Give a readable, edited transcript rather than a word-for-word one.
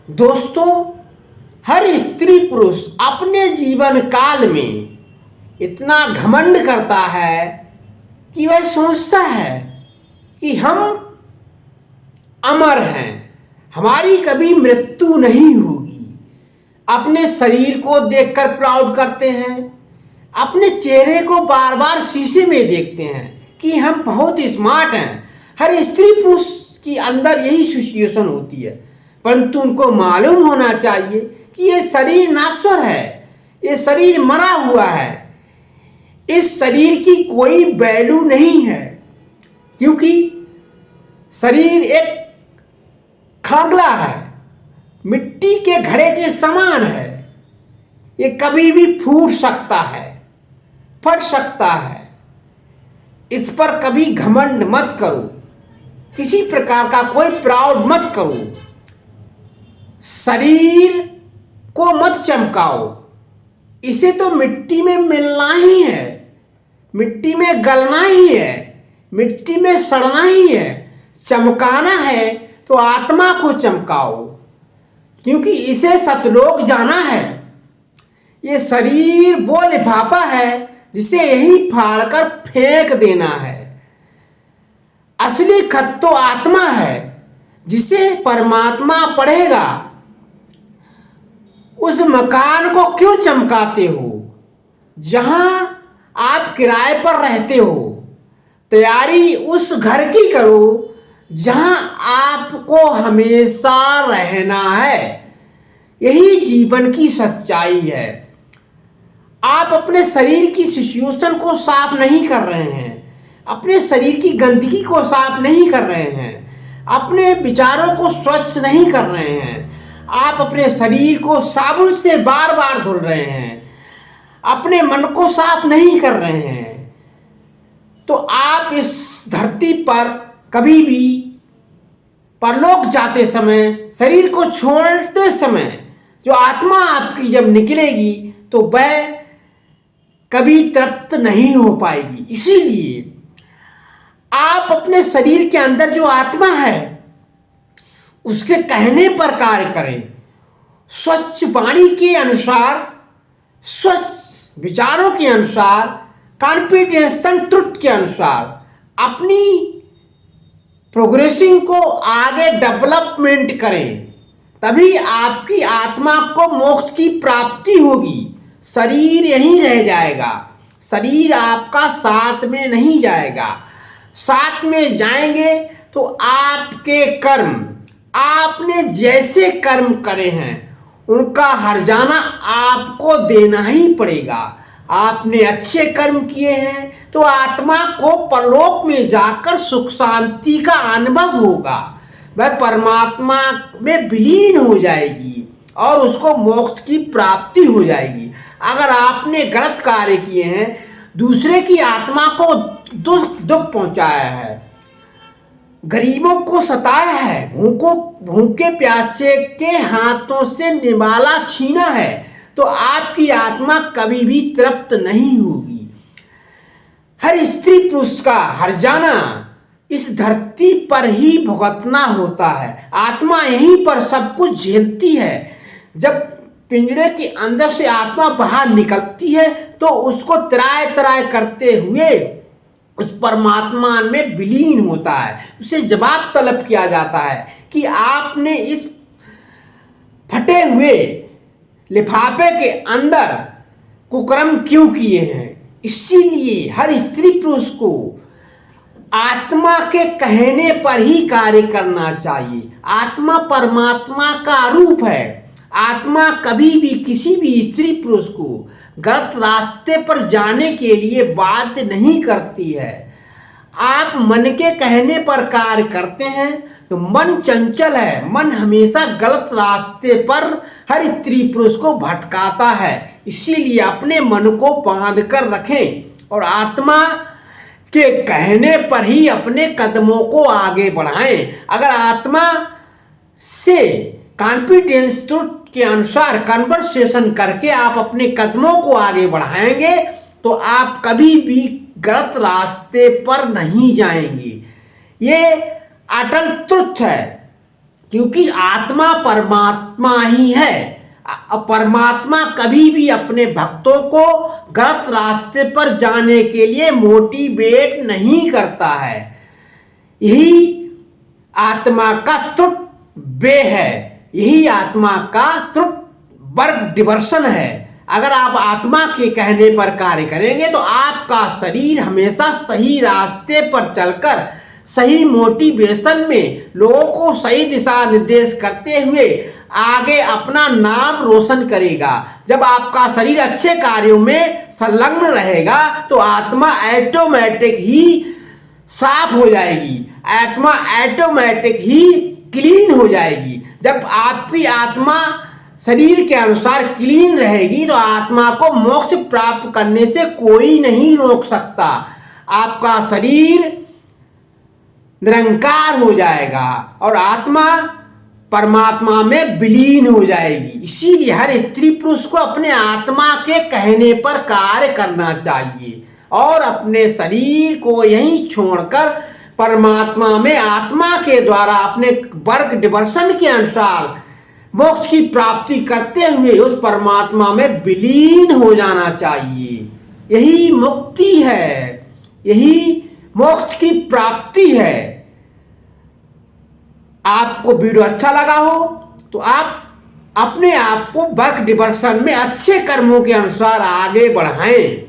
दोस्तों, हर स्त्री पुरुष अपने जीवन काल में इतना घमंड करता है कि वह सोचता है कि हम अमर हैं, हमारी कभी मृत्यु नहीं होगी। अपने शरीर को देखकर प्राउड करते हैं, अपने चेहरे को बार बार शीशे में देखते हैं कि हम बहुत स्मार्ट हैं। हर स्त्री पुरुष की अंदर यही सिचुएशन होती है, परंतु उनको मालूम होना चाहिए कि ये शरीर नाश्वर है, ये शरीर मरा हुआ है, इस शरीर की कोई वैल्यू नहीं है, क्योंकि शरीर एक खागला है, मिट्टी के घड़े के समान है। ये कभी भी फूट सकता है, फट सकता है। इस पर कभी घमंड मत करो, किसी प्रकार का कोई प्राउड मत करो। शरीर को मत चमकाओ, इसे तो मिट्टी में मिलना ही है, मिट्टी में गलना ही है, मिट्टी में सड़ना ही है। चमकाना है तो आत्मा को चमकाओ, क्योंकि इसे सतलोक जाना है। ये शरीर वो लिफाफा है जिसे यही फाड़कर फेंक देना है। असली खत तो आत्मा है, जिसे परमात्मा पढ़ेगा। उस मकान को क्यों चमकाते हो जहां आप किराए पर रहते हो? तैयारी उस घर की करो जहां आपको हमेशा रहना है। यही जीवन की सच्चाई है। आप अपने शरीर की सिचुएशन को साफ नहीं कर रहे हैं, अपने शरीर की गंदगी को साफ नहीं कर रहे हैं, अपने विचारों को स्वच्छ नहीं कर रहे हैं। आप अपने शरीर को साबुन से बार बार धुल रहे हैं, अपने मन को साफ नहीं कर रहे हैं। तो आप इस धरती पर कभी भी परलोक जाते समय, शरीर को छोड़ते समय, जो आत्मा आपकी जब निकलेगी तो वह कभी तृप्त नहीं हो पाएगी। इसीलिए आप अपने शरीर के अंदर जो आत्मा है उसके कहने पर कार्य करें। स्वच्छ वाणी के अनुसार, स्वच्छ विचारों के अनुसार, कॉन्फिडेंशियल ट्रुथ के अनुसार अपनी प्रोग्रेसिंग को आगे डेवलपमेंट करें। तभी आपकी आत्मा को मोक्ष की प्राप्ति होगी। शरीर यहीं रह जाएगा, शरीर आपका साथ में नहीं जाएगा। साथ में जाएंगे तो आपके कर्म, आपने जैसे कर्म करे हैं उनका हर्जाना आपको देना ही पड़ेगा। आपने अच्छे कर्म किए हैं तो आत्मा को परलोक में जाकर सुख शांति का अनुभव होगा। वह परमात्मा में विलीन हो जाएगी और उसको मोक्ष की प्राप्ति हो जाएगी। अगर आपने गलत कार्य किए हैं, दूसरे की आत्मा को दुख पहुंचाया है, गरीबों को सताया है, भूखे प्यासे के हाथों से निवाला छीना है, तो आपकी आत्मा कभी भी तृप्त नहीं होगी। हर स्त्री पुरुष का हर्जाना इस धरती पर ही भुगतना होता है। आत्मा यहीं पर सब कुछ झेलती है। जब पिंजरे के अंदर से आत्मा बाहर निकलती है तो उसको त्राय त्राय करते हुए उस परमात्मा में विलीन होता है। उसे जवाब तलब किया जाता है कि आपने इस फटे हुए लिफाफे के अंदर कुकर्म क्यों किए हैं। इसीलिए हर स्त्री पुरुष को आत्मा के कहने पर ही कार्य करना चाहिए। आत्मा परमात्मा का रूप है। आत्मा कभी भी किसी भी स्त्री पुरुष को गलत रास्ते पर जाने के लिए बाध्य नहीं करती है। आप मन के कहने पर कार्य करते हैं तो मन चंचल है, मन हमेशा गलत रास्ते पर हर स्त्री पुरुष को भटकाता है। इसीलिए अपने मन को बांध कर रखें और आत्मा के कहने पर ही अपने कदमों को आगे बढ़ाएं। अगर आत्मा से कॉन्फिडेंस के अनुसार कन्वर्सेशन करके आप अपने कदमों को आगे बढ़ाएंगे तो आप कभी भी गलत रास्ते पर नहीं जाएंगे। ये अटल तुच्छ है क्योंकि आत्मा परमात्मा ही है। परमात्मा कभी भी अपने भक्तों को गलत रास्ते पर जाने के लिए मोटिवेट नहीं करता है। यही आत्मा का ट्रुथ वे है, यही आत्मा का ट्रुथ वर्क डिवर्सन है। अगर आप आत्मा के कहने पर कार्य करेंगे तो आपका शरीर हमेशा सही रास्ते पर चलकर सही मोटिवेशन में लोगों को सही दिशा निर्देश करते हुए आगे अपना नाम रोशन करेगा। जब आपका शरीर अच्छे कार्यों में संलग्न रहेगा तो आत्मा ऑटोमेटिक ही साफ हो जाएगी, आत्मा ऑटोमेटिक ही क्लीन हो जाएगी। जब आपकी आत्मा शरीर के अनुसार क्लीन रहेगी तो आत्मा को मोक्ष प्राप्त करने से कोई नहीं रोक सकता। आपका शरीर निरंकार हो जाएगा और आत्मा परमात्मा में विलीन हो जाएगी। इसीलिए हर स्त्री पुरुष को अपने आत्मा के कहने पर कार्य करना चाहिए और अपने शरीर को यहीं छोड़कर परमात्मा में आत्मा के द्वारा अपने वर्क डिवर्सन के अनुसार मोक्ष की प्राप्ति करते हुए उस परमात्मा में विलीन हो जाना चाहिए। यही मुक्ति है, यही मोक्ष की प्राप्ति है। आपको वीडियो अच्छा लगा हो तो आप अपने आप को वर्क डिवर्सन में अच्छे कर्मों के अनुसार आगे बढ़ाएं।